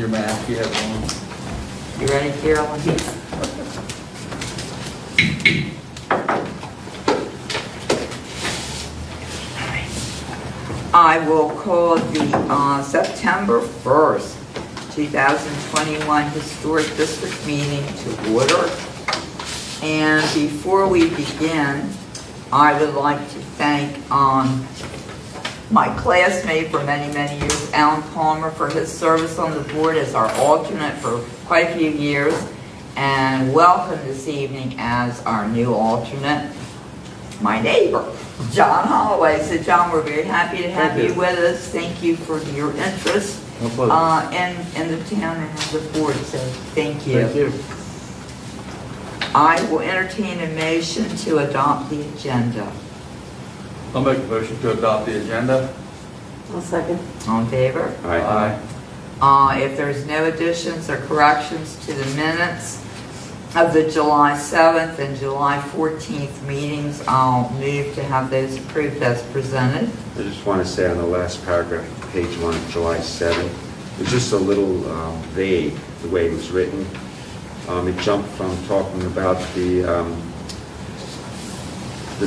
your mask you have on. You ready, Carolyn? I will call the September 1st, 2021 Historic District meeting to order. And before we begin, I would like to thank my classmate for many, many years, Alan Palmer, for his service on the board as our alternate for quite a few years, and welcome this evening as our new alternate, my neighbor, John Holloway. So John, we're very happy to have you with us. Thank you for your interest in the town and the board, so thank you. Thank you. I will entertain a motion to adopt the agenda. I'll make a motion to adopt the agenda. I'll second. All in favor? Aye. If there's no additions or corrections to the minutes of the July 7th and July 14th meetings, I'll move to have those approved as presented. I just want to say on the last paragraph, page 1 of July 7th, it's just a little vague the way it was written. It jumped from talking about the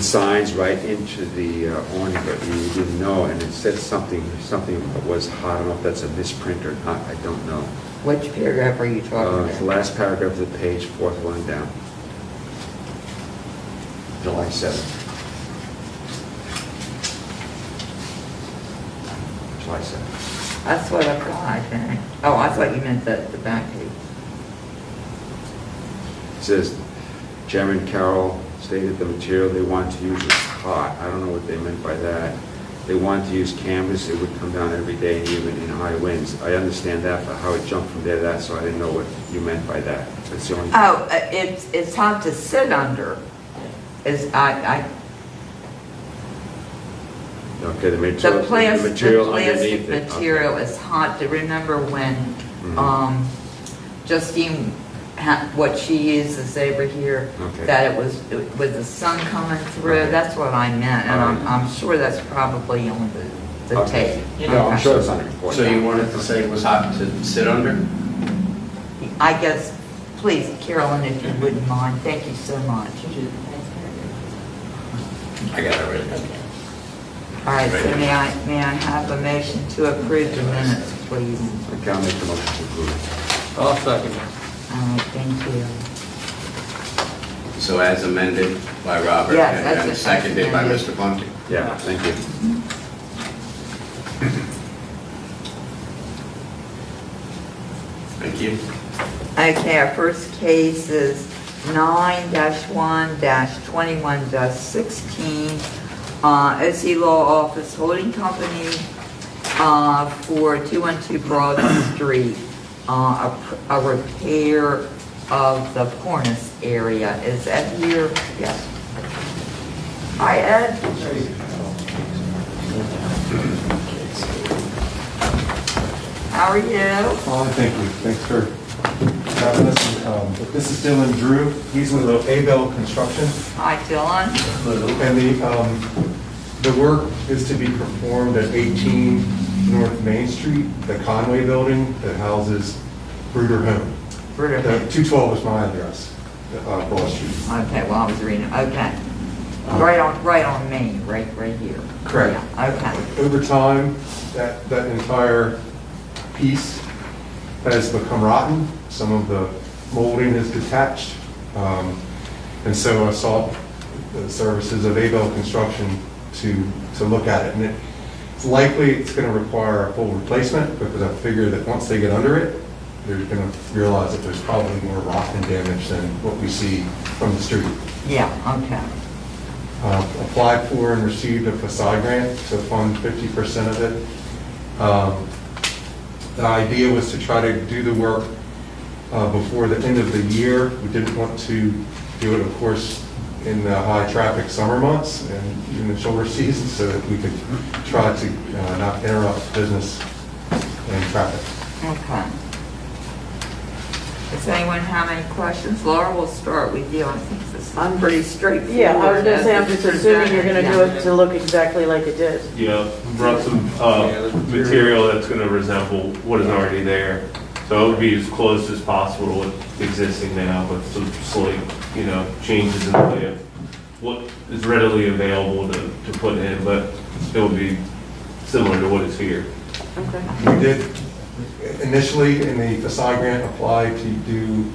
signs right into the awning, but you didn't know, and it said something that was hot. I don't know if that's a misprint or not. I don't know. Which paragraph are you talking It's the about? last paragraph of the page, fourth line down. July 7th. July 7th. That's what I've got, I think. Oh, I thought you meant the back page. It says, Chairman Carroll stated the material they wanted to use was hot. I don't know what they meant by that. They wanted to use canvas. It would come down every day, and even in high winds. I understand that, but how it jumped from there to that, so I didn't know what you meant by that. That's the only. Oh, it's hard to sit under. Okay, the material, The plastic underneath it. material is hot. To remember when Justine, what she uses over here, Okay. that it was with the sun coming through. Okay. That's what I meant, and I'm sure that's probably on the Okay. tape. No, I'm Okay. sure it's on the report. So you wanted to say it was hot to sit under? I guess, please, Carolyn, if you wouldn't mind. Thank you so much. I got it right. All right, so may I have a motion to approve the minutes, please? Okay, I'll make the motion to approve. I'll second. All right, thank you. So as amended by Robert Yes, and that's then it, seconded by as Mr. Bunting. Yeah, thank you. Thank you. Okay, our first case is 9-1-21-16, OC Law Office Holding Company for 212 Broad Street, a repair of the cornice area. Is Ed here? Yes. Hi, Ed. How are you? Oh, thank you. Thanks for having us. This is Dylan Drew. He's with Abel Construction. Hi, Dylan. And the work is to be performed at 18 North Main Street, the Conway Building that houses Bruder Home. Bruder. 212 is my address, Broad Street. Okay, well, I was reading, okay. Right on Main, right here. Correct. Yeah, okay. Over time, that entire piece has become rotten. Some of the molding is detached. And so I sought the services of Abel Construction to look at it. And it's likely it's going to require a full replacement, because I figure that once they get under it, they're going to realize that there's probably more rot and damage than what we see from the street. Yeah, okay. Applied for and received a facade grant to fund 50% of it. The idea was to try to do the work before the end of the year. We didn't want to do it, of course, in the high traffic summer months and even the shoulder season, so that we could try to not interrupt business and traffic. Okay. Does anyone have any questions? Laura, we'll start with you. I think this is pretty straightforward. Yeah, I was gonna say, I'm as just it's assuming you're gonna do presented. it to look exactly like it did. Yeah, brought some material that's going to resemble what is already there. So So it would be as close as possible to what's existing now, but some slight, changes in the way of what is readily available to put in, but it would be similar to what is here. Okay. We did initially in the facade grant apply to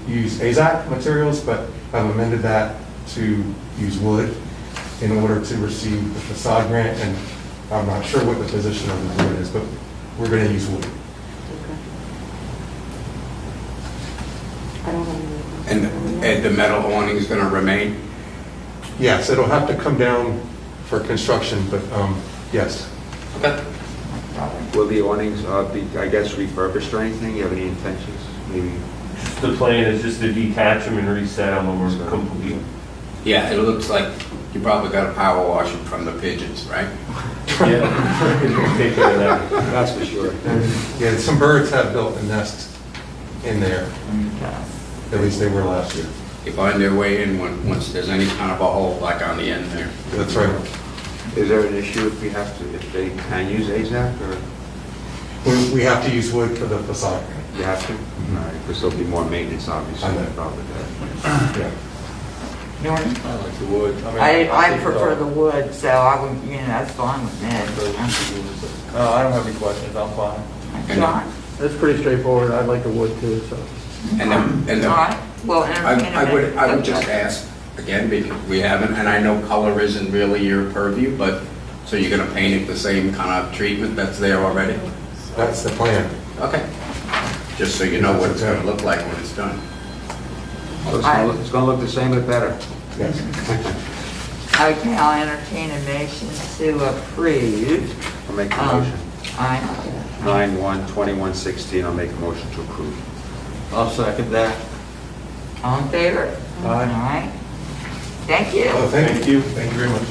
use AZAC materials, but I've amended that to use wood in order to receive the facade grant, and I'm not sure what the position of the board is, but we're going to use wood. I don't have any. And the metal awning is going to remain? Yes, it'll have to come down for construction, but yes. Okay. Will the awnings be, I guess, refurbished or anything? You have any intentions? Maybe? The plan is just to detach them and reset them when we're complete. Yeah, it looks like you probably got to power wash them from the pigeons, right? Yeah. Take care of that. That's for sure. Yeah, some birds have built a nest in there, Okay. at least they were last year. They find their way in once there's any kind of a hole like on the end there. That's right. Is there an issue if they can use AZAC, or We have to use wood for the facade grant. you have to? All right, because there'll be more maintenance, obviously, I know. involved with that. Yeah. Norm? I like the wood. I prefer the wood, so I would, that's fine with me. I don't have any questions, I'm fine. John? It's pretty straightforward. I'd like the wood too, so. And All right, well, entertain a I would just motion. ask, again, because we haven't, and I know color isn't really your purview, but, so you're going to paint it the same kind of treatment that's there already? That's the plan. Okay. Just so you know what it's going to look like when it's done. Well, it's going to look the same but better. Yes. Okay, I'll entertain a motion to approve. I'll make a motion. I 9/1/2116, I'll make a motion to approve. I'll second that. All in favor? Aye. All right. Thank you. Oh, thank you. Thank you very much.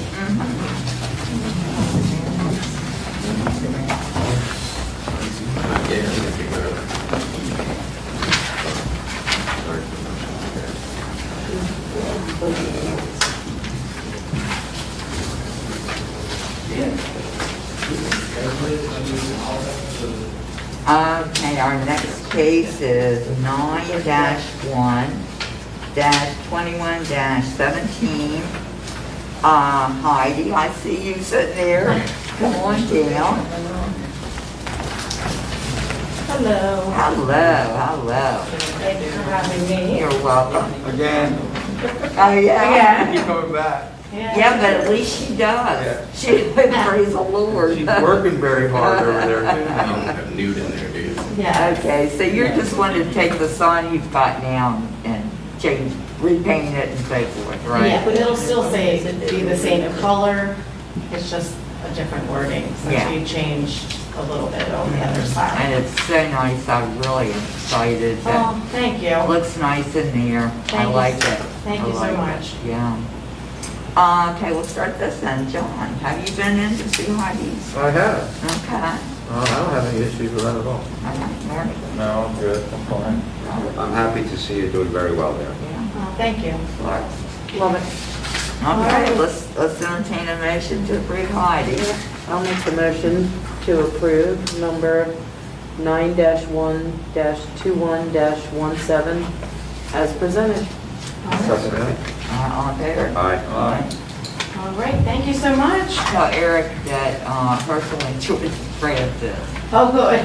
Okay, our next case is 9-1-21-17. Heidi, I see you sitting there. Come on down. Hello. Hello. Thank you for having me. You're welcome. Again, Oh, yeah? keep coming back. Yeah, but at least she does. She, praise the Lord. She's working very hard over there You too. don't have nude in there, do you? Yeah. Okay, so you're just wanting to take the sign you've got now and change, repaint it and so forth, right? Yeah, but it'll still say, be the same color, it's just a different wording. So Yeah. we changed a little bit on the other side. And it's so nice, I'm really excited. That Oh, thank you. looks nice in there. I Thank you. like it. Thank I you so like it. much. Yeah. Okay, we'll start this then. John, have you been in to see Heidi's? I have. Okay. I don't have any issues with that at all. All right, Norm? No, I'm good, I'm fine. I'm happy to see you doing very well there. Yeah. Oh, thank you. Clark? Love it. Okay, let's entertain a motion to approve Heidi. I'll make the motion to approve number 9-1-21-17 as presented. Second that. All in favor? Aye. All right, thank you so much. Tell Eric that personally enjoyed this. Oh, good.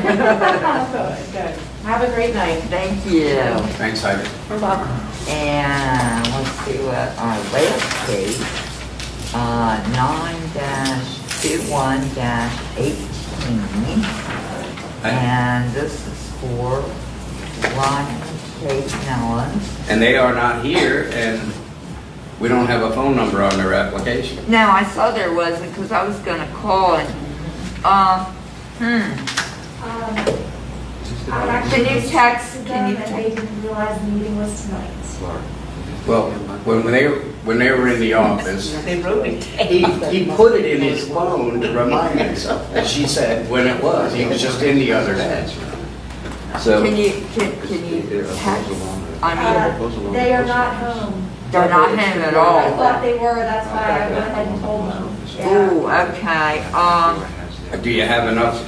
Good. Have a great night. Thank you. Thanks, Heidi. You're welcome. And let's see what our last case, 9-21-18. And this is for Ryan and Kate Nellens. And they are not here, and we don't have a phone number on their application. Now, I saw there wasn't, because I was gonna call and, Can you text- can you They didn't realize the meeting was tonight. Well, when they were in the office, he put it in his phone to remind himself. And she said when it was, he was just in the other day. So, can you text? They are not home. They're not home at I all. thought they were, that's why I went ahead and told them. Yeah. Ooh, okay, do you have enough,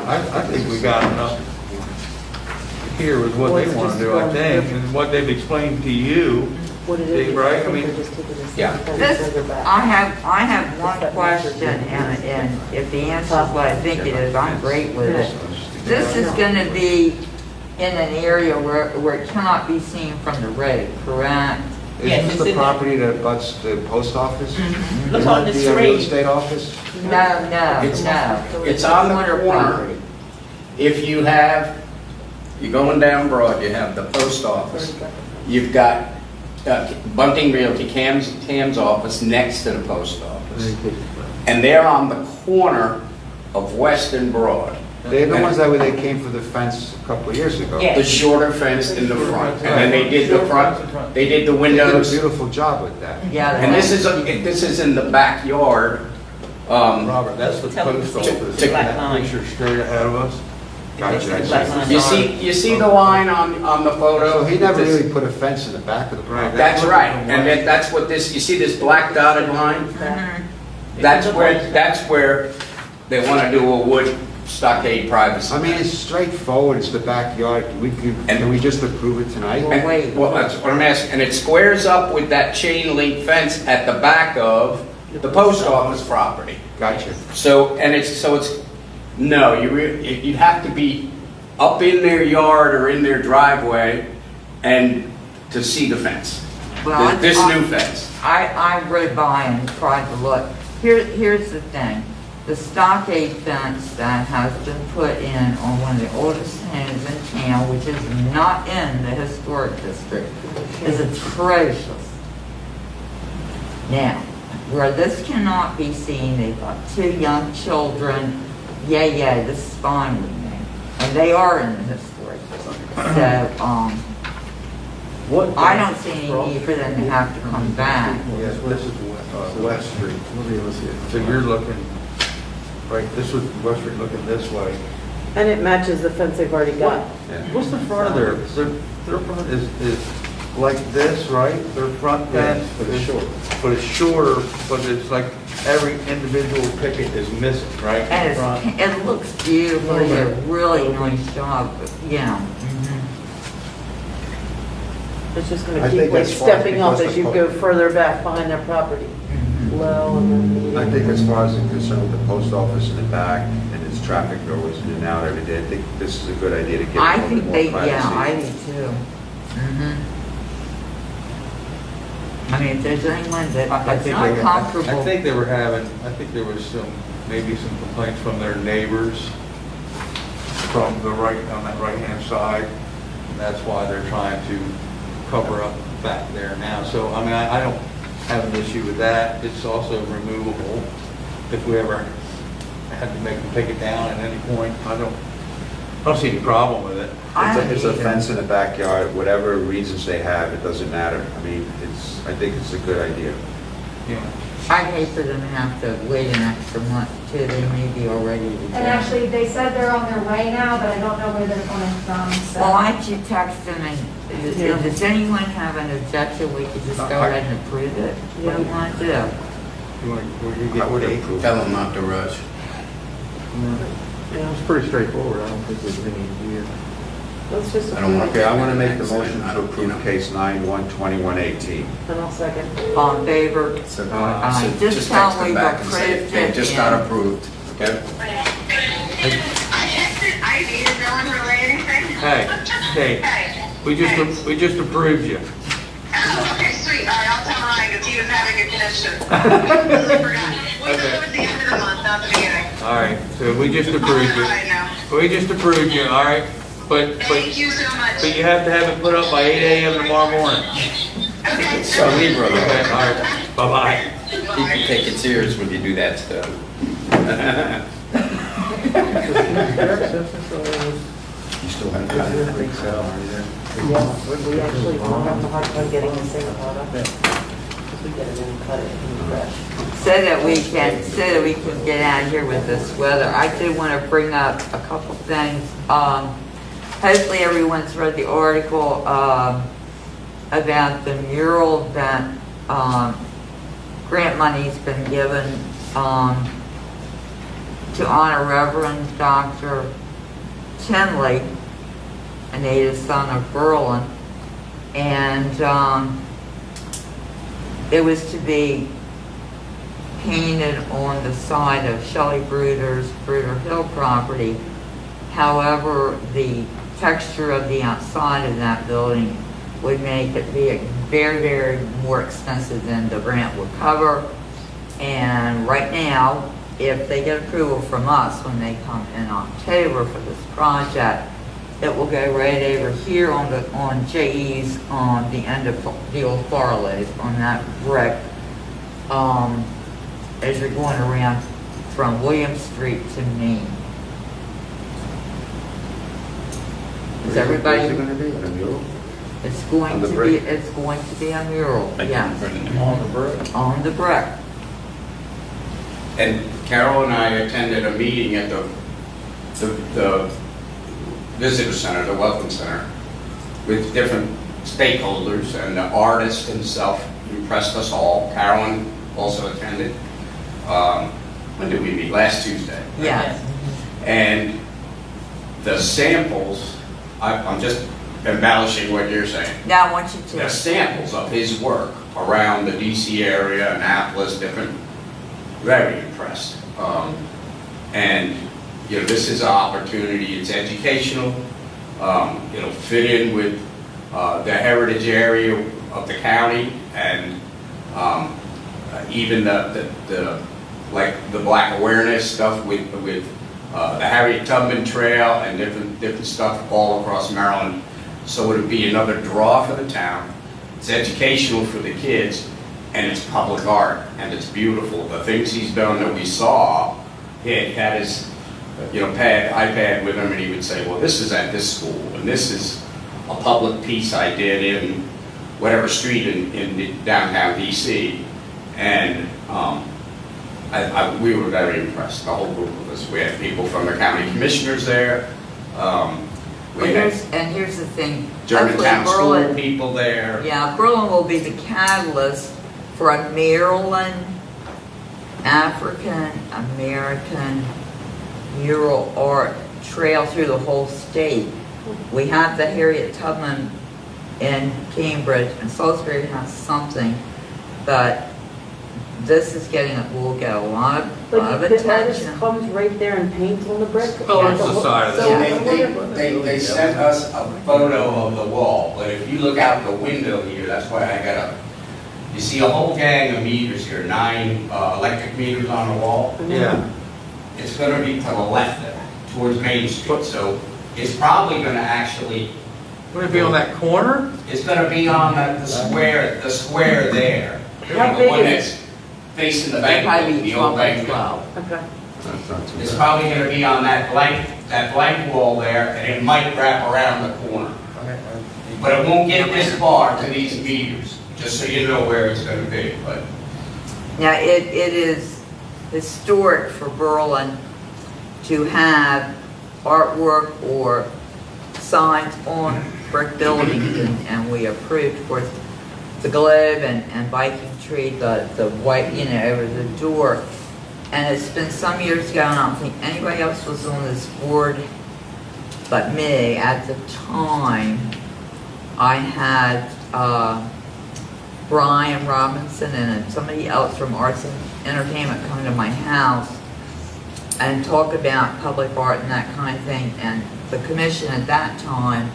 I think we got enough. here with what they want to do, I think, and what they've explained to you. What it is, Right, I I think mean- they're just taking this Yeah. further back. I have one question, and if the answer is what I think it is, I'm great with it. This is gonna be in an area where it cannot be seen from the road, correct? Is this the property that butts the post office? Look on the The real screen. estate office? No, It's- no. It's on the corner. property. If you have, you're going down Broad, you have the post office. You've got Bunting Realty, Cam's office next to the post office. And they're on the corner of West and Broad. They're the ones that they came for the fence a couple of years ago. Yeah. The shorter fence in the front. And then they did the front, they did the They did a windows. beautiful job with that. Yeah. And this is in the backyard. Robert, that's the Tell them post to see office, the black that line. picture straight ahead of us. Gotcha. I Black see. line. You see the line on the photo? So he never really put a fence in the back of the property. That's right, and that's what this, you see this black dotted line? That's where they want to do a wood stockade privacy. I mean, it's straightforward, it's the backyard. Can we just approve it tonight? Well, wait. Well, that's what I'm asking, and it squares up with that chain link fence at the back of the post office property. Gotcha. So, no, you'd have to be up in their yard or in their driveway and to see the fence. Well, This new fence. I rode by and tried to look. Here's the thing. The stockade fence that has been put in on one of the oldest homes in town, which is not in the historic district, is atrocious. Now, where this cannot be seen, they've got 2 young children. Yeah, this is fine with me. And they are in the historic district. So, What? I don't see any need for them to have to come back. Yes, this is West Street. So you're looking, right, this was West Street looking this way. And it matches the fence they've already got. What's the front of their front is like this, right? Their front fence? But it's short. But it's shorter, but it's like every individual picket is missing, right? And in front. it looks beautiful, they did a really nice job, but, yeah. It's just I gonna think keep like as far as stepping up because as the you po- go further back behind their property. Low and then medium. I think as far as I'm concerned with the post office in the back and its traffic goes in and out every day, I think this is a good idea to get a I little bit think more they, privacy. yeah, I do too. I mean, if there's anyone that's not I comfortable, think they were having, I think there was maybe some complaints from their neighbors from the right, on that right-hand side. And that's why they're trying to cover up back there now. So, I mean, I don't have an issue with that. It's also removable if we ever had to make them take it down at any point. I don't see any problem with it. I don't It's a either. fence in the backyard, whatever reasons they have, it doesn't matter. I mean, I think it's a good idea. Yeah. I'd hate for them to have to wait an extra month too, they may be already to go. And actually, they said they're on their way now, but I don't know where they're coming from, so. Well, why don't you text them and, does anyone have an objection, we could just go ahead and approve it? What do you want to do? You want, you I get would Kate? approve. Tell them not to rush. Yeah, it's pretty straightforward. I don't think there's any weird. Let's just. I don't want Okay, I want to make the Accident, motion I to don't- approve you know. case 9/1/2118. And I'll second. All in favor? So, just tell text them them we've back and say, approved they it, just yeah. got approved, okay? Hey, Kate, we just approved you. Okay, sweet. All right, I'll tell Ryan because he was having a condition. Totally forgot. We'll do it at the end of the month, not the beginning. All right, so we just approved you. Right now. We just approved you, all right? But Thank you so much. you have to have it put up by 8 a.m. tomorrow morning. Okay. So leave, brother. Okay, all right, bye-bye. You can take it serious when you do that stuff. You still have I think so. Yes, we actually won't have a hard time getting this thing caught up. Because we get it and cut it and fresh. So that we can get out of here with this weather. I did want to bring up a couple things. Hopefully everyone's read the article about the mural that grant money's been given to honor Reverend Dr. Tinley. a native son of Berlin. And it was to be painted on the side of Shelley Bruder's Bruder Hill property. However, the texture of the outside of that building would make it be very, very more expensive than the grant would cover. And right now, if they get approval from us when they come in October for this project, it will go right over here on JE's on the end of the old Farley's on that brick. As you're going around from William Street to Main. Is everybody? Where's it gonna be, in a mural? It's going On the to be, brick? it's going to be a mural, yes, On the brick. on the brick. And Carol and I attended a meeting at the visitor center, the welcome center, with different stakeholders, and the artist himself impressed us all. Carolyn also attended. When did we meet? Last Tuesday. Yes. And the samples, I'm just embellishing what you're saying. Now I want you The to, samples of his work around the DC area, Annapolis, different, very impressed. And, you know, this is an opportunity, it's educational, it'll fit in with the heritage area of the county, and even the like the Black awareness stuff with the Harriet Tubman Trail and different stuff all across Maryland. So it'll be another draw for the town. It's educational for the kids, and it's public art, and it's beautiful. The things he's done that we saw, he had his iPad with him, and he would say, well, this is at this school, and this is a public piece I did in whatever street in downtown DC. And we were very impressed, the whole group of us. We had people from the county commissioners there. We had here's the thing. Germantown Hopefully school Berlin- people there. Yeah, Berlin will be the catalyst for a Maryland African American mural art trail through the whole state. We have the Harriet Tubman in Cambridge, and Salisbury has something, but this is will get a lot of But the artist attention. comes right there and paints on the brick? Oh, it's the side of So the- They sent us a photo of the wall, but if you look out the window here, that's why I got up. You see a whole gang of meters here, 9 electric meters on the wall. Yeah. It's going to be to the left there, towards Main Street, so it's probably going to actually, Would it be on that corner? it's going to be on the square there. How The big one is that's facing the bank, Probably the 12 old by bank. 12. Okay. That's not too It's bad. probably going to be on that blank wall there, and it might wrap around the corner. But it won't get this far to these meters, just so you know where it's going to be, but. Now, it is historic for Berlin to have artwork or signs on brick buildings, and we approved, of course, the globe and Viking tree, the white, over the door. And it's been some years ago, and I don't think anybody else was on this board but me. At the time, I had Brian Robinson and somebody else from Arts and Entertainment come to my house and talk about public art and that kind of thing. And the commission at that time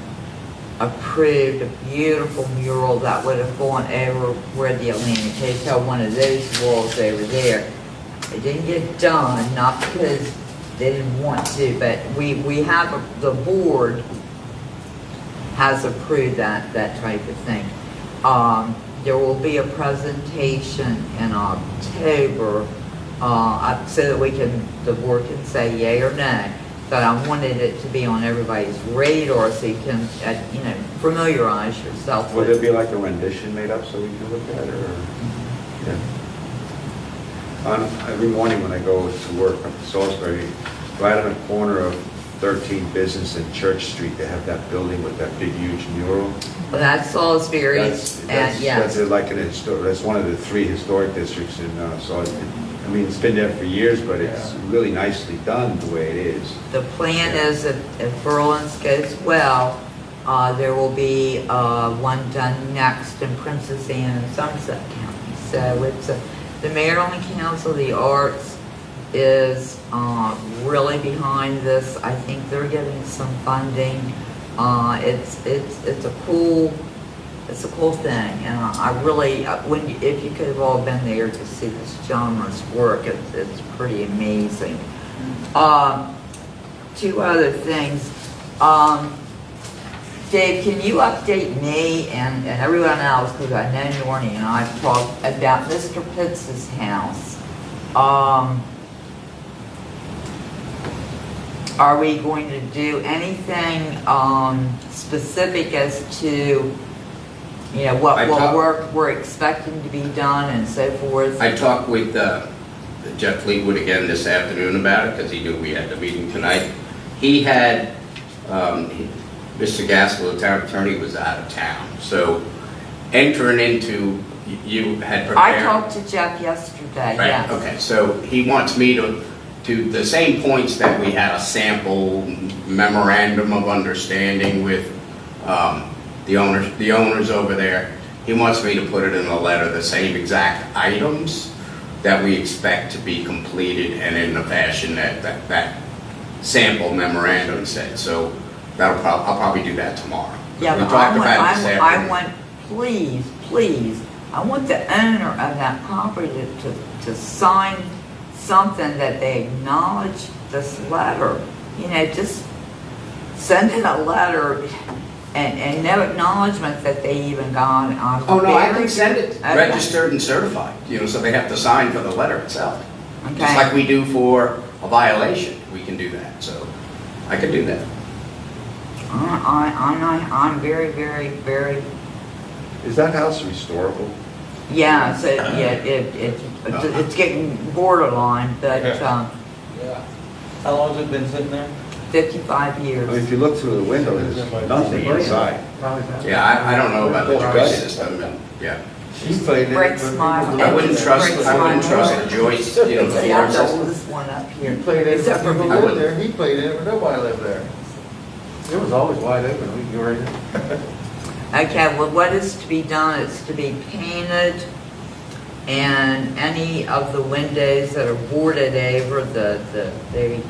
approved a beautiful mural that would have gone over where the Atlantic Hotel, one of those walls over there. It didn't get done, not because they didn't want to, but we have, the board has approved that type of thing. There will be a presentation in October, so that the board can say yay or nay. But I wanted it to be on everybody's radar so you can, familiarize yourself Would with there be like a rendition made up so we can look at it, or? Yeah. Every morning when I go to work up to Salisbury, right on the corner of 13 Business and Church Street, they have that building with that big huge mural. Well, that's Salisbury, That's yes. like that's one of the 3 historic districts in Salisbury. I mean, it's been there for years, but it's really nicely done the way it is. The plan is if Berlin's goes well, There will be one done next in Princess Anne and Somerset County. So it's the Maryland Council of the Arts is really behind this. I think they're getting some funding. It's a cool thing, and I really if you could have all been there to see this gentleman's work, it's pretty amazing. Two other things. Dave, can you update me and everyone else, because I know Nornie and I have talked about Mr. Pitts' house. Are we going to do anything specific as to, you know, what work we're expecting to be done and so forth? I talked with Jeff Fleetwood again this afternoon about it, because he knew we had the meeting tonight. He had, Mr. Gaskell, the town attorney, was out of town. So entering into, you had prepared. I talked to Jeff yesterday, Right, yes. okay, so he wants me to the same points that we had a sample memorandum of understanding with the owners over there. He wants me to put it in the letter, the same exact items that we expect to be completed and in the fashion that sample memorandum said. So I'll probably do that tomorrow. Yeah, We but talked about it this afternoon. please, I want the owner of that property to sign something that they acknowledge this letter. You know, just send in a letter and no acknowledgement that they even got it. Oh, no, I can send it Okay. registered and certified, you know, so they have to sign for the letter itself. Just Okay. like we do for a violation, we can do that, so I can do that. I'm very, very, very, Is that house restorable? yeah, so, yeah, it's getting borderline, but, Yeah. How long has it been sitting there? 55 I mean, years. if you look through the window, there's nothing inside. Yeah, I don't know about the joist system, and, yeah. She's played Breaks my. I wouldn't trust the joist, you know, the See, floor I'm the system. oldest one up here. Played it, Except for people I lived wouldn't. there, he played it, but nobody lived there. It was always wide open, we could go right in. Okay, well, what is to be done is to be painted, and any of the windows that are boarded over, the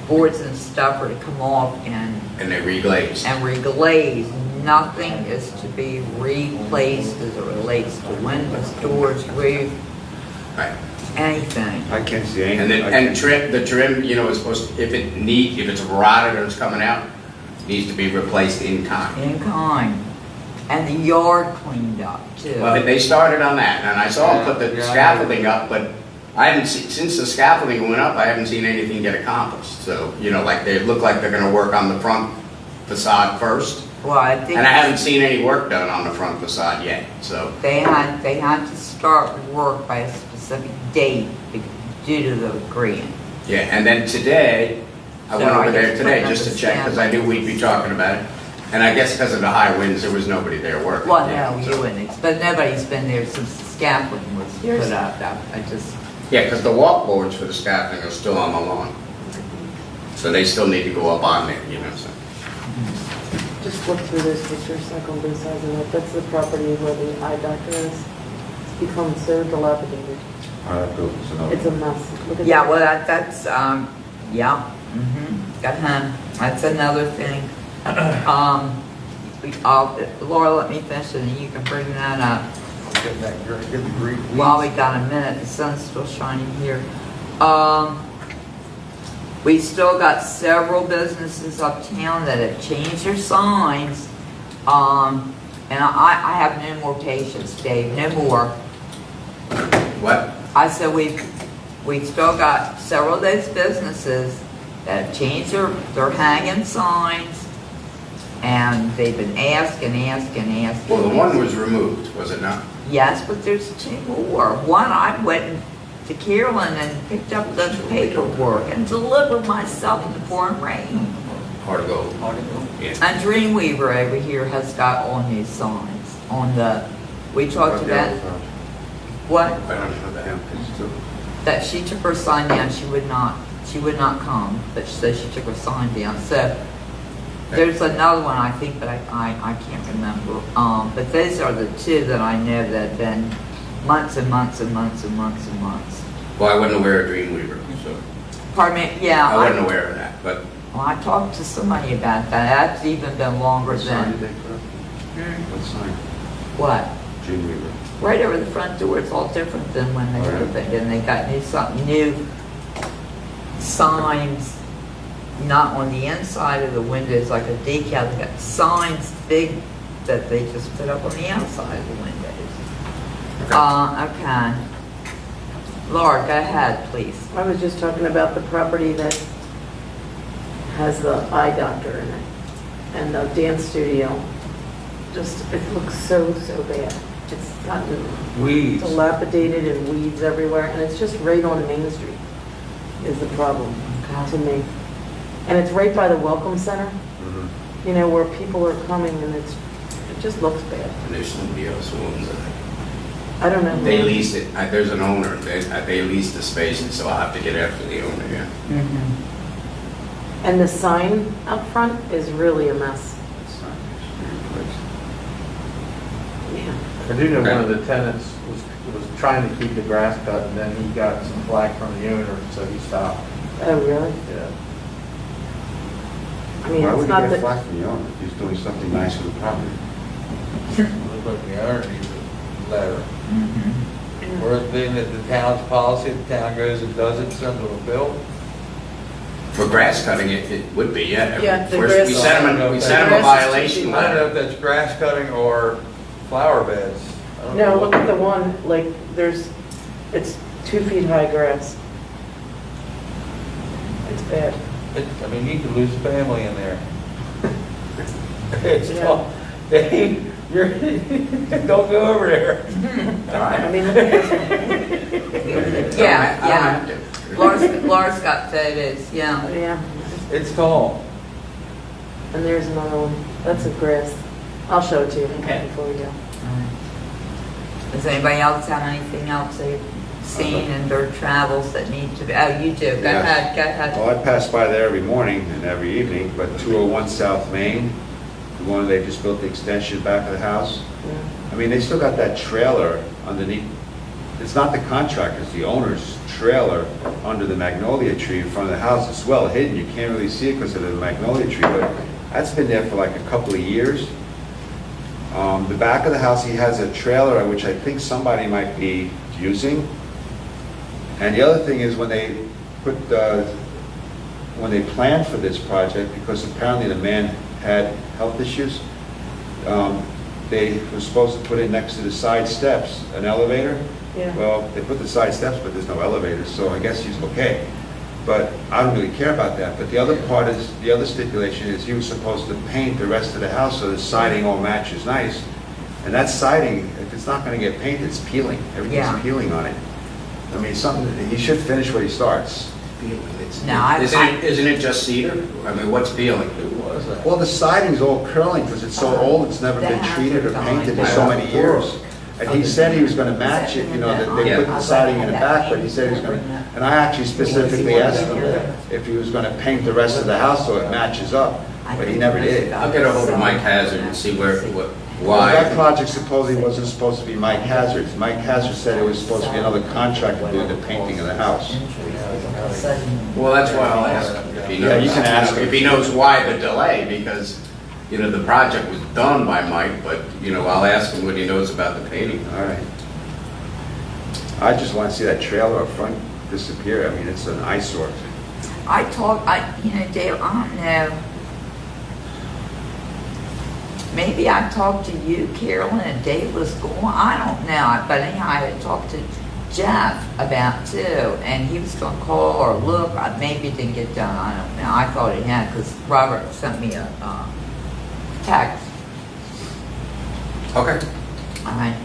boards and stuff are to come off and And they reglazed. reglaze. Nothing is to be replaced as it relates to windows, doors, roof, Right. anything. I can't see anything. And the trim, you know, is supposed, if it's rotted or it's coming out, needs to be replaced in kind. In kind. And the yard cleaned up too. Well, they started on that, and I saw them put the Yeah. scaffolding up, but I haven't seen, since the scaffolding went up, I haven't seen anything get accomplished. So, you know, like they look like they're gonna work on the front facade first, Well, I think and I haven't seen any work done on the front facade yet, so. they had to start work by a specific date due to the grant. Yeah, and then today, I went So I over there guess today putting just up to the check, because I knew we'd be talking about it. And I guess because of the high winds, there was nobody there working. Well, Yeah, no, so- you wouldn't, but nobody's been there since the scaffolding was put up. I just, Yeah, because the walk boards for the scaffolding are still on the lawn. So they still need to go up on there, you know, so. Just look through those pictures, like on both sides of that. That's the property where the eye doctor is. It's become so dilapidated. It's a mess. Look at yeah, that. well, that's, yeah, that's another thing. Laura, let me finish and then you can bring that up. Get the Greek. While we got a minute, the sun's still shining here. We still got several businesses uptown that have changed their signs. And I have no more patience, Dave, no more. What? I said we've still got several of those businesses that have changed their hanging signs. And they've been asking. Well, the one was removed, was it not? Yes, but there's two more. One, I went to Carolyn and picked up the paperwork and delivered myself in the pouring rain. Hard to go. Yeah. And Dreamweaver over here has got all new signs on we talked about, what? I don't know that. That she took her sign down, she would not come, but so she took her sign down. So, There's another one, I think, but I can't remember. But those are the two that I know that have been months and months and months and months and months. Well, I wasn't aware of Dreamweaver, so Pardon me, yeah. I wasn't aware of that, but Well, I talked to somebody about that. That's even been longer What sign than, did they put up? What sign? what? Dreamweaver. Right over the front door, it's all different than when they Oh, yeah. opened, and they got new signs, not on the inside of the windows like a decal, they got signs big that they just put up on the outside of the windows. Okay. Laura, go ahead, please. I was just talking about the property that has the eye doctor in it and the dance studio. Just, it looks so bad. It's gotten Weeds. dilapidated and weeds everywhere, and it's just right on Main Street is the problem to me. And it's right by the Welcome Center, you know, where people are coming, and it just looks bad. and there's somebody else who owns it. I don't know. They lease it, there's an owner, they lease the space, so I'll have to get after the owner, yeah. And the sign up front is really a mess. Yeah. I do know one of the tenants was trying to keep the grass cut, and then he got some flack from the owner, so he stopped. Oh, really? Yeah. I mean, Why it's would not he get that, flack from the owner if he's doing something nice for the property? Look like the owner needs a letter. Or being that the town's policy, the town goes and does it, sends them a bill. For grass cutting, it would be, yeah. Yeah, the First, grass- we sent them a grass violation I don't know letter. if that's grass cutting or flower beds. I don't know no, what- look at the one, like, it's 2 feet high grass. It's bad. I mean, you could lose a family in there. It's Yeah. tough. Don't go over there. I mean, look at this one. Yeah. Laura's got photos, yeah. Yeah, It's tall. and there's another one. That's a grass. I'll show it to you before we go. Does anybody else have anything else they've seen in their travels that need to be, oh, you do, go Yes. ahead. Well, I pass by there every morning and every evening, but 201 South Main, the one they just built the extension back of the house. I mean, they still got that trailer underneath. It's not the contractor's, the owner's trailer under the magnolia tree in front of the house. It's well hidden. You can't really see it because of the magnolia tree, but that's been there for like a couple of years. The back of the house, he has a trailer which I think somebody might be using. And the other thing is when they planned for this project, because apparently the man had health issues, they were supposed to put in next to the side steps an elevator. Yeah. Well, they put the side steps, but there's no elevator, so I guess he's okay. But I don't really care about that. But the other part is, the other stipulation is he was supposed to paint the rest of the house so the siding all matches nice. And that siding, if it's not going to get painted, it's peeling. Everything's Yeah. peeling on it. I mean, he should finish what he starts. Isn't it just cedar? I mean, what's peeling? Who was that? Well, the siding's all curling because it's so old, it's never been treated or painted in so many years. And he said he was going to match it, you know, that they put the siding in the back, but he said he was going to, and I actually specifically asked him if he was going to paint the rest of the house so it matches up, but he never did. I'll get a hold of Mike Hazard and see Well, that why. project supposedly wasn't supposed to be Mike Hazard's. Mike Hazard said it was supposed to be another contractor doing the painting of the house. Well, that's why I'll ask him if he knows. Yeah, you can ask him. If he knows why the delay, because, you know, the project was done by Mike, but, you know, I'll ask him what he knows about the painting. All right. I just want to see that trailer up front disappear. I mean, it's an eyesore. Dave, I don't know. Maybe I talked to you, Carolyn, and Dave was going, I don't know, but anyhow, I had talked to Jeff about too, and he was gonna call or look, maybe it didn't get done, I don't know, I thought it had, because Robert sent me a text. Okay. All right.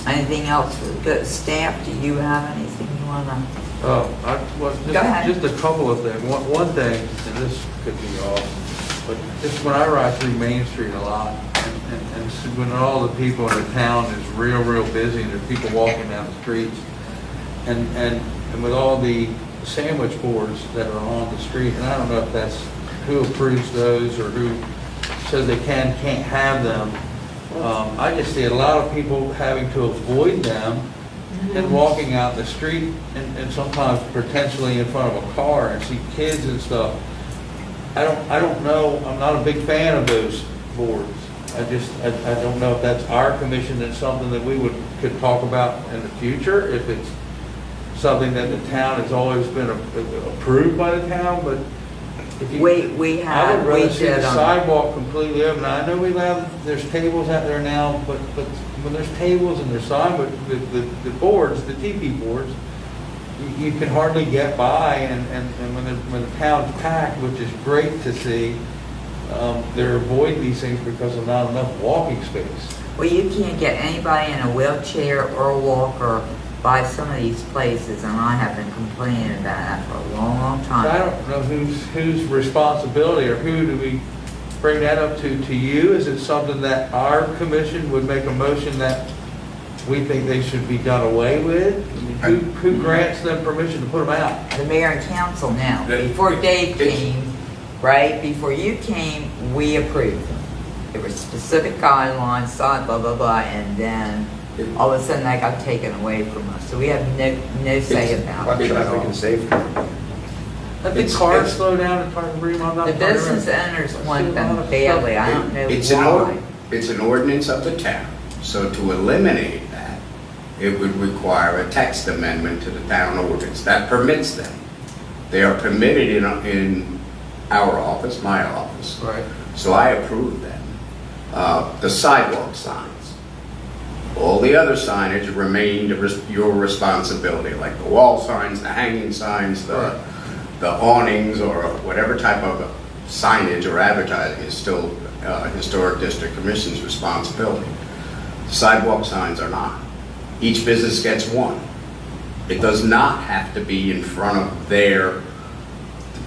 Anything else for the staff? Do you have anything you wanna? Well, Go ahead. just a couple of things. One thing, and this could be off, but just when I ride through Main Street a lot, and when all the people in the town is real busy, and there's people walking down the streets, and with all the sandwich boards that are on the street, and I don't know if that's who approves those or who says they can't have them. I just see a lot of people having to avoid them and walking out the street and sometimes potentially in front of a car and see kids and stuff. I don't know, I'm not a big fan of those boards. I don't know if that's our commission, that's something that we could talk about in the future, if it's something that the town has always been approved by the town, but if you. We I would rather see the did, sidewalk completely open. I know there's tables out there now, but when there's tables and there's sign, but the boards, the TP boards, you can hardly get by, and when the town's packed, which is great to see, they're avoiding these things because there's not enough walking space. well, you can't get anybody in a wheelchair or a walker by some of these places, and I have been complaining about that for a long, long So time. I don't know whose responsibility, or who do we bring that up to you? Is it something that our commission would make a motion that we think they should be done away with? I mean, who grants them permission to put them out? The mayor and council now. That- Before Dave it's- came, right, before you came, we approved them. There were specific guidelines, blah, blah, blah, and then all of a sudden that got taken away from us. So we have no say about it at Traffic all. and safety. Let the It's- cars it's- slow down and try to bring them out. The business owners want them badly. I don't know It's why. it's an ordinance of the town, so to eliminate that, it would require a text amendment to the town ordinance that permits them. They are permitted in our office, my office, Right. so I approve them. The sidewalk signs. All the other signage remain your responsibility, like the wall signs, the hanging signs, the awnings, or whatever type of signage or advertising is still Historic District Commission's responsibility. Sidewalk signs are not. Each business gets one. It does not have to be in front of their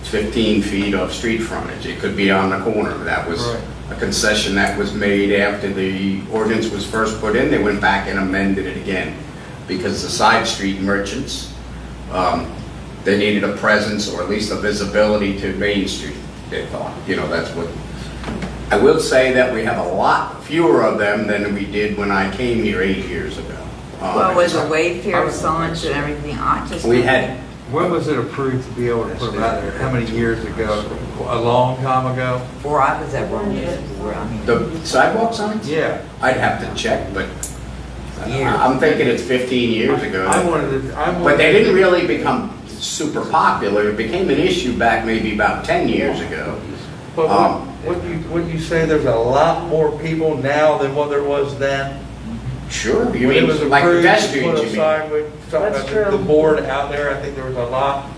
15 feet of street frontage. It could be on the corner. That was Right. a concession that was made after the ordinance was first put in. They went back and amended it again because the side street merchants, they needed a presence or at least a visibility to Main Street, they thought. That's what. I will say that we have a lot fewer of them than we did when I came here 8 years ago. Well, with the Wayfair signs and everything, I just. We don't had, think- When was it approved to be able to put them out there? How many years ago? A long time ago? Before I was at Rome, I mean. the sidewalk signs? Yeah. I'd have to check, but Years. I'm thinking it's 15 years ago. I But they didn't really become super popular. It became an issue back maybe about 10 years ago. But wouldn't you say there's a lot more people now than what there was then? Sure, you When it mean was like approved to pedestrians, put a you mean? sign with something That's about the true. board out there, I think there was a lot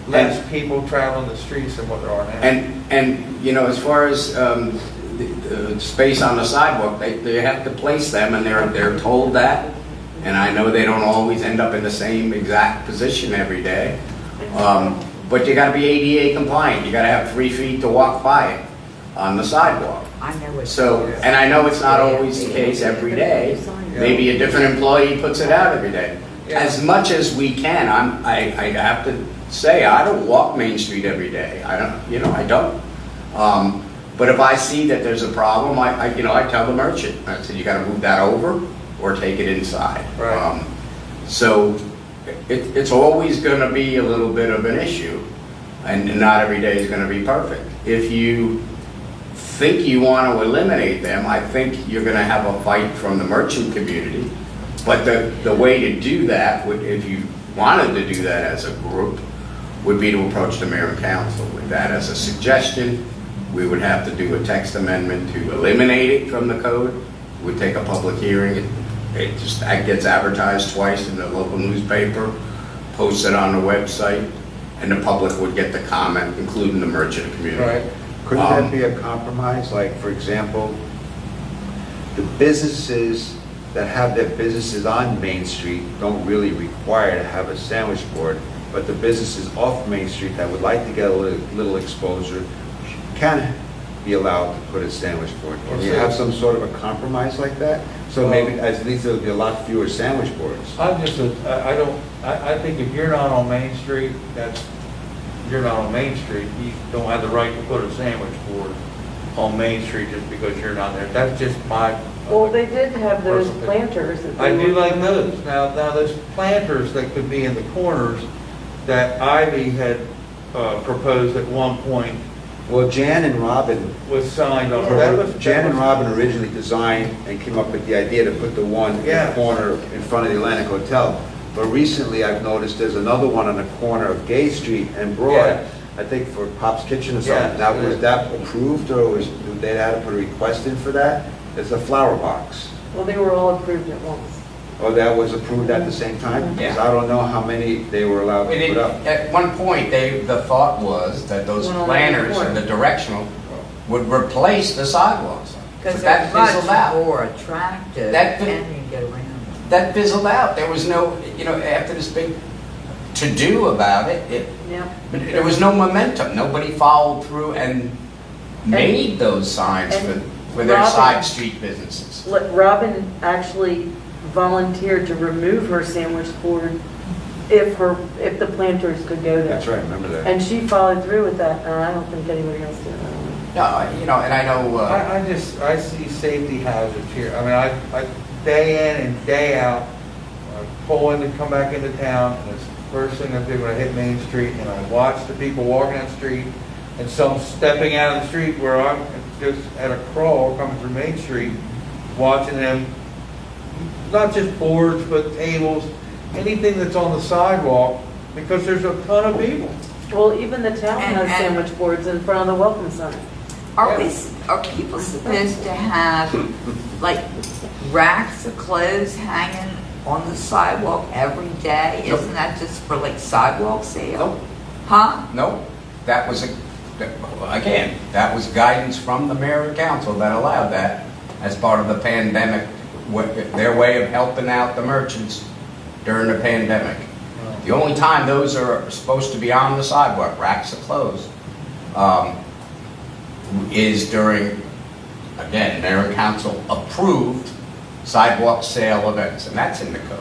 less people traveling the streets than what there are now. And as far as the space on the sidewalk, they have to place them, and they're told that. And I know they don't always end up in the same exact position every day. But you gotta be ADA compliant. You gotta have 3 feet to walk by it on the sidewalk. I know it's. So, and I know it's not always the case every day. Maybe a different employee puts it out every day. As much as we can, I have to say, I don't walk Main Street every day. I don't. But if I see that there's a problem, I tell the merchant, I said, you gotta move that over or take it inside. Right. So it's always gonna be a little bit of an issue, and not every day is gonna be perfect. If you think you want to eliminate them, I think you're going to have a fight from the merchant community. But the way to do that, if you wanted to do that as a group, would be to approach the mayor and council with that as a suggestion. We would have to do a text amendment to eliminate it from the code. We'd take a public hearing. That gets advertised twice in the local newspaper, posted on the website, and the public would get the comment, including the merchant community. Right. Couldn't that be a compromise? Like, for example, the businesses that have their businesses on Main Street don't really require to have a sandwich board, but the businesses off Main Street that would like to get a little exposure can be allowed to put a sandwich board. Can you have some sort of a compromise like that? So maybe at least there'll be a lot fewer sandwich boards. I think if you're not on Main Street, you're not on Main Street, you don't have the right to put a sandwich board on Main Street just because you're not there. That's just my. Well, they did have those Personal planters. that I they do were- like those. Now those planters that could be in the corners that Ivy had proposed at one point Well, Jan and Robin, was signed on. That was Jan and Robin originally designed and came up with the idea to put the one in Yeah. the corner in front of the Atlantic Hotel. But recently, I've noticed there's another one on the corner of Gay Street and Broad, Yeah. I think for Pop's Kitchen or Yeah. something. Now, was that approved, or did they have to put a request in for that? It's a flower box. Well, they were all approved at once. Oh, that was approved at the same time? Because Yeah. I don't know how many they were allowed to put up. At one point, the thought was that those One on the planters corner. and the directional would replace the sidewalks. Because But they're that fizzled much out. more attractive That- and you get around them. That fizzled out. There was no, after this big to-do about it, Yeah. but there was no momentum. Nobody followed through and made those signs for their Robin- side street businesses. Robin actually volunteered to remove her sandwich board if the planters could go there. That's right, remember that. And she followed through with that, and I don't think anybody else did. No, and I know, I see safety hazards here. I mean, I day in and day out, I pull in to come back into town, and it's the first thing I do when I hit Main Street, and I watch the people walking down the street, and some stepping out of the street where I'm just at a crawl coming through Main Street, watching them, not just boards, but tables, anything that's on the sidewalk, because there's a ton of people. Well, even the town And- has and- sandwich boards in front of the Welcome Center. Are people supposed to have, like, racks of clothes hanging on the sidewalk every day? Nope. Isn't that just for, like, sidewalk sale? Nope. Huh? no, that was, again, that was guidance from the mayor and council that allowed that as part of the pandemic, their way of helping out the merchants during the pandemic. The only time those are supposed to be on the sidewalk, racks of clothes, is during, again, mayor and council approved sidewalk sale events, and that's in the code.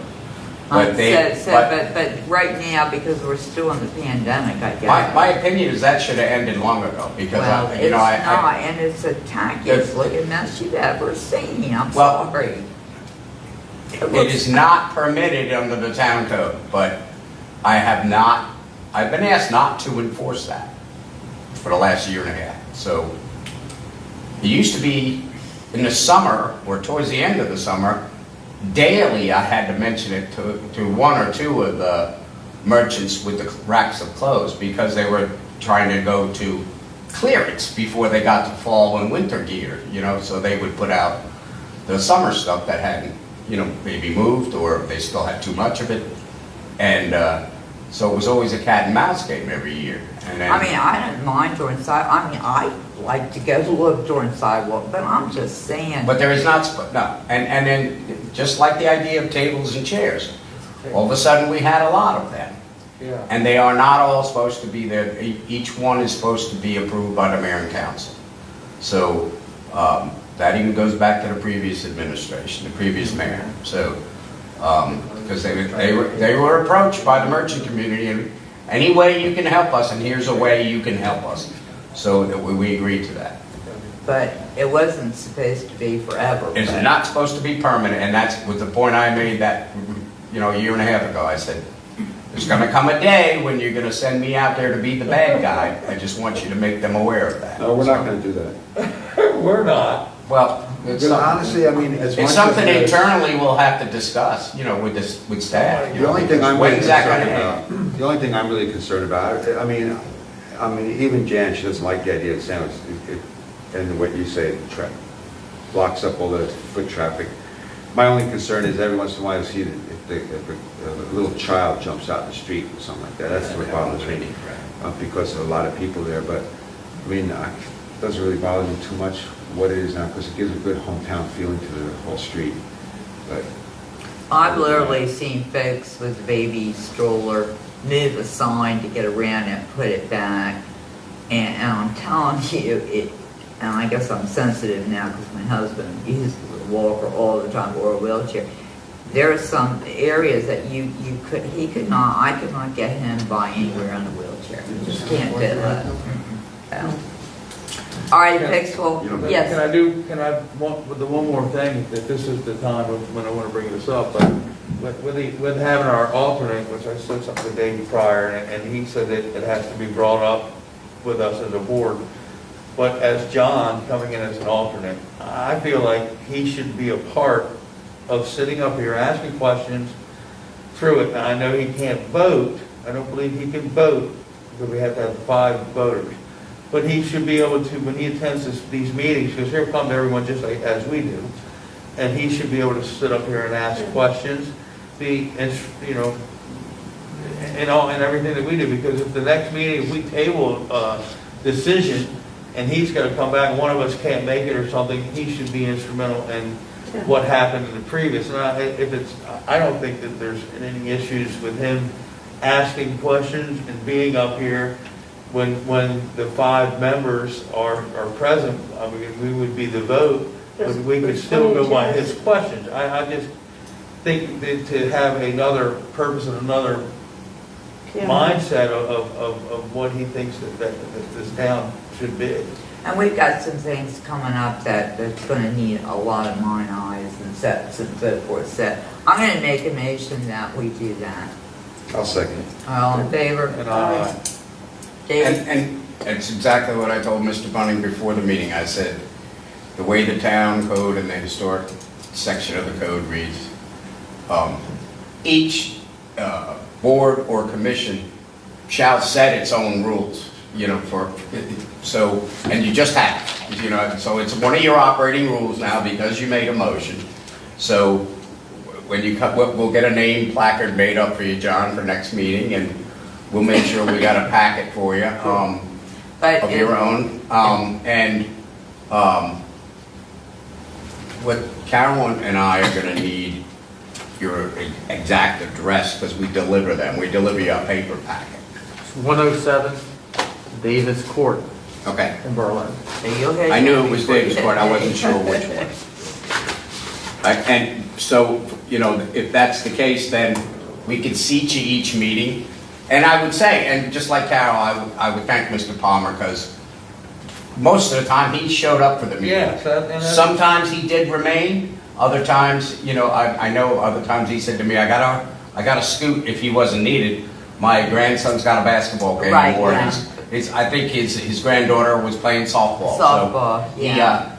But But right now, because we're still in the pandemic, I guess. my opinion is that should have ended long ago, because, Well, it's I not, and it's a tackiest looking mess you've ever seen, I'm Well, sorry. it is not permitted under the town code, but I've been asked not to enforce that for the last year and a half. So it used to be in the summer, or towards the end of the summer, daily I had to mention it to one or two of the merchants with the racks of clothes, because they were trying to go to clearance before they got to fall and winter gear, so they would put out the summer stuff that hadn't, maybe moved, or they still had too much of it. And so it was always a cat and mouse game every year. And then, I mean, I didn't mind during I like to go look during sidewalk, but I'm just saying. but there is not, no. And then, just like the idea of tables and chairs, all of a sudden we had a lot of them. Yeah. And they are not all supposed to be there. Each one is supposed to be approved by the mayor and council. So that even goes back to the previous administration, the previous mayor. So, because they were approached by the merchant community, and any way you can help us, and here's a way you can help us. So that we agreed to that. But it wasn't supposed to be forever. It's not supposed to be permanent, and that's was the point I made that, a year and a half ago. I said, there's going to come a day when you're going to send me out there to be the bad guy. I just want you to make them aware of that. No, we're not going to do that. We're not. Well, it's Because honestly, I mean, as much it's as something it is- internally we'll have to discuss, with staff. The only thing I'm really When's that concerned gonna end? about, the only thing I'm really concerned about, I mean, even Jan, she doesn't like the idea of sandwich, and what you say, blocks up all the foot traffic. My only concern is every once in a while I see if a little child jumps out in the street or something like that. That's what bothers me, because there are a lot of people there. But I mean, it doesn't really bother me too much what it is now, because it gives a good hometown feeling to the whole street. But I've literally seen folks with a baby stroller move a sign to get around it and put it back. And I'm telling you, and I guess I'm sensitive now because my husband uses a walker all the time or a wheelchair. There are some areas that I could not get him by anywhere on a wheelchair. chair. You just can't do that. So. All right, Pittsville, yes. Can I, with the one more thing, if this is the time when I want to bring this up, but with having our alternate, which I said something the day prior, and he said that it has to be brought up with us as a board. But as John coming in as an alternate, I feel like he should be a part of sitting up here, asking questions through it. And I know he can't vote. I don't believe he can vote because we have to have 5 voters. But he should be able to, when he attends these meetings, because here comes everyone just like, as we do, and he should be able to sit up here and ask questions, and everything that we do. Because if the next meeting, if we table a decision, and he's going to come back, and one of us can't make it or something, he should be instrumental in what happened in the previous. And I don't think that there's any issues with him asking questions and being up here. When the 5 members are present, I mean, we would be the vote, but we could still go by his questions. I just think that to have another purpose and another mindset of what he thinks that this town should be. And we've got some things coming up that's going to need a lot of mine eyes and sets and so forth. So I'm going to make a motion that we do that. I'll second. All in favor? And And it's exactly what I told Mr. Bunning before the meeting. I said, the way the town code and the historic section of the code reads, each board or commission shall set its own rules, and you just have, so it's one of your operating rules now because you made a motion. So when you we'll get a name placard made up for you, John, for next meeting, and we'll make sure we got a packet for you of your own. What Carol and I are going to need your exact address because we deliver them. We deliver you a paper packet. 107 Davis Court Okay. in Berlin. I knew it was Davis Court. I wasn't sure which one. And so, if that's the case, then we could seat you each meeting. And I would say, and just like Carol, I would thank Mr. Palmer because most of the time he showed up for the meeting. Yeah, Sometimes he did remain. Other times, I know other times he said to me, I gotta scoot if he wasn't needed. My grandson's got a basketball game. Right, Or yeah. I think his granddaughter was playing softball. Softball, So yeah.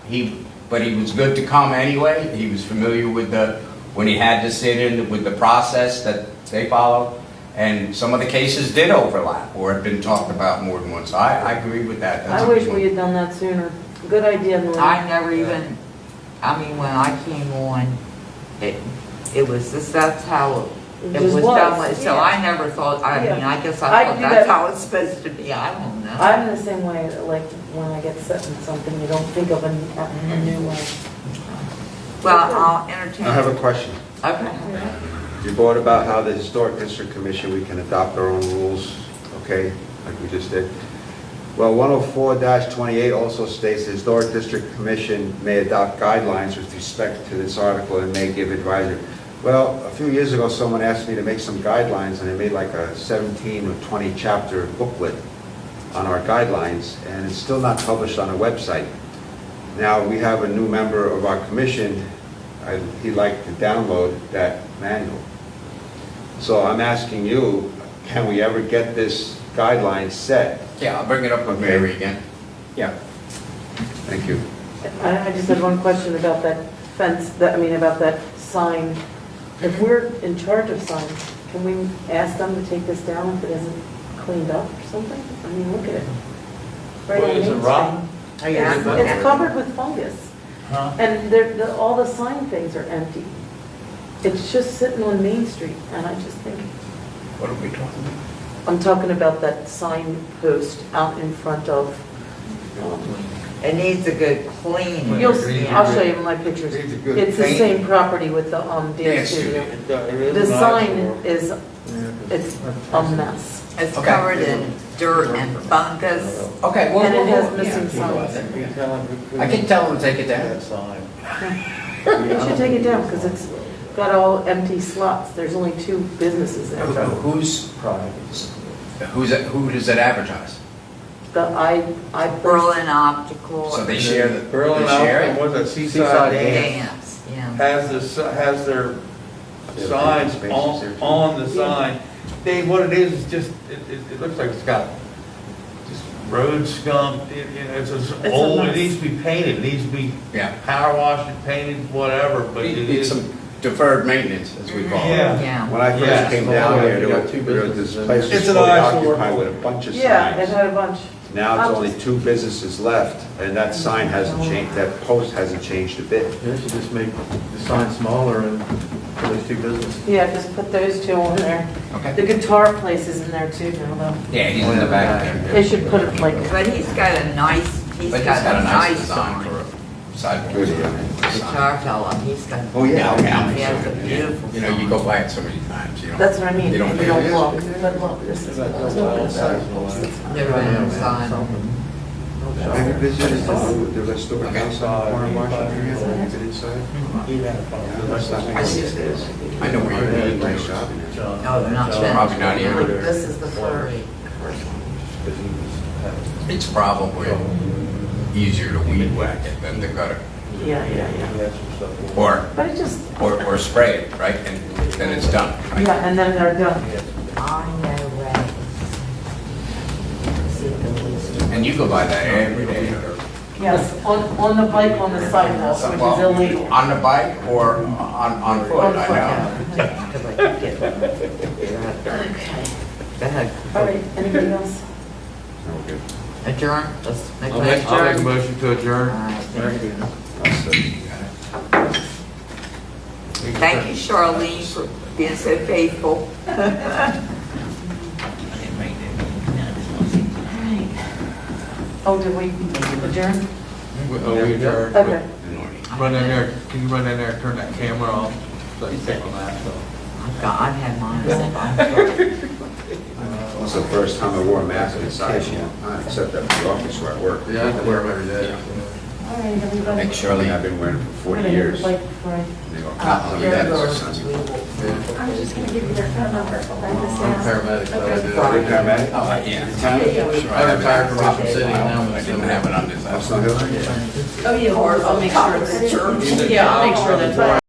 but he was good to come anyway. He was familiar with when he had to sit in with the process that they follow. And some of the cases did overlap or have been talked about more than once. I agree with that. That's I a wish good we one. had done that sooner. Good idea, Lynn. I never even, when I came on, it was just, that's how it just was done with. So yeah. I never thought, I guess I I thought do that's that. how it's supposed to be. I don't know. I'm the same way, like when I get set in something, you don't think of a new way. Well, I'll entertain. I have a question. Okay. You brought about how the Historic District Commission, we can adopt our own rules, okay, like we just did. Well, 104-28 also states the Historic District Commission may adopt guidelines with respect to this article and may give advisory. Well, a few years ago, someone asked me to make some guidelines, and they made like a 17 or 20 chapter booklet on our guidelines, and it's still not published on a website. Now, we have a new member of our commission. He'd like to download that manual. So I'm asking you, can we ever get this guideline set? Yeah, I'll bring it up with Mary again. Yeah. Thank you. I just had one question about that fence, about that sign. If we're in charge of signs, can we ask them to take this down if it isn't cleaned up or something? I mean, look at it. Right on Is it Main rotten? Street. It's covered with fungus. Huh? And all the sign things are empty. It's just sitting on Main Street, and I just think, What are we talking about? I'm talking about that sign post out in front of, It needs a good clean. I'll show you my pictures. Needs a good It's the paint. same property with the dance studio. The sign is, it's a mess. It's Okay. covered in dirt and fungus. Okay, well, And it has yeah, missing if you want signs. it. I can tell them to take it down. That sign. You should take it down, because it's got all empty slots. There's only 2 businesses there. Who's, Who does it advertise? Berlin Optical. So they share the, Berlin they share Alpha, it? was it Seaside Seaside Dance? Dance, yeah. Has their signs on the sign. They, what it is just, it looks like it's got just road scum, it's a old, it mess. needs to be painted, it needs to be Yeah. power washed and painted, whatever, but it It's is. some deferred maintenance, as we call it. Yeah. Yeah. When I Yeah. first came down here, You there got was two there was businesses this in place there. was It's an fully eyesore. occupied with a bunch of Yeah, it signs. had a bunch. Now it's only 2 businesses left, and that sign hasn't changed, that post hasn't changed a bit. You should just make the sign smaller and for those two businesses. Yeah, just put those two on there. Okay. The guitar place is in there too now, Yeah, he's in the back though. there. They should put it like, But he's got a nice, But he's got a nice design for a sidewalk. Good, yeah. guitar fella, he's got. Oh, yeah. Okay, I'm He has a sure. beautiful. You know, you go by it so many times, you know. that's what I mean. You don't You don't think look, it is? but look, this is. Never been inside. Have you visited the restored Okay. house on the corner of Washington? Have you been inside? I see it. I know where you're going. Nice job. No, not been. Probably not even. This is the first. It's probably easier to weed whack it than to gutter. Yeah. Or, But it just, or spray it, right? And then it's done, right? yeah, and then they're done. I know, right. And you go by that every day. Yes, on the bike on the sidewalk, which is Well, illegal. On the bike or on foot, On I foot, know. yeah. Okay. Go ahead. All right, anybody else? Okay. Adjourn, let's make I'll an make a adjourn. motion to adjourn. All right, thank you. I'll say. Thank you, Charlene, for being so faithful. Oh, did we adjourn? Oh, we adjourned. Okay. Run in there, can you run in there and turn that camera off? So you take on that, so. I've had mine off. I'm sorry. It's the first time I wore a mask inside, except at the office where I work. Yeah, I have to wear them every day. All right, everybody. Thanks, Shirley. I've been wearing it for I'm 40 gonna hit the years. bike before I- They go, Yeah, "That that's- is sensible." I'm just gonna give you their phone number. Write this I'm a down. paramedic, so I do. Are you paramedic? Oh, yeah. Sure, I retired from Ocean City now. I didn't have it on this. Upside Hill? Oh, yeah, or I'll make sure it's, yeah, I'll make sure that's.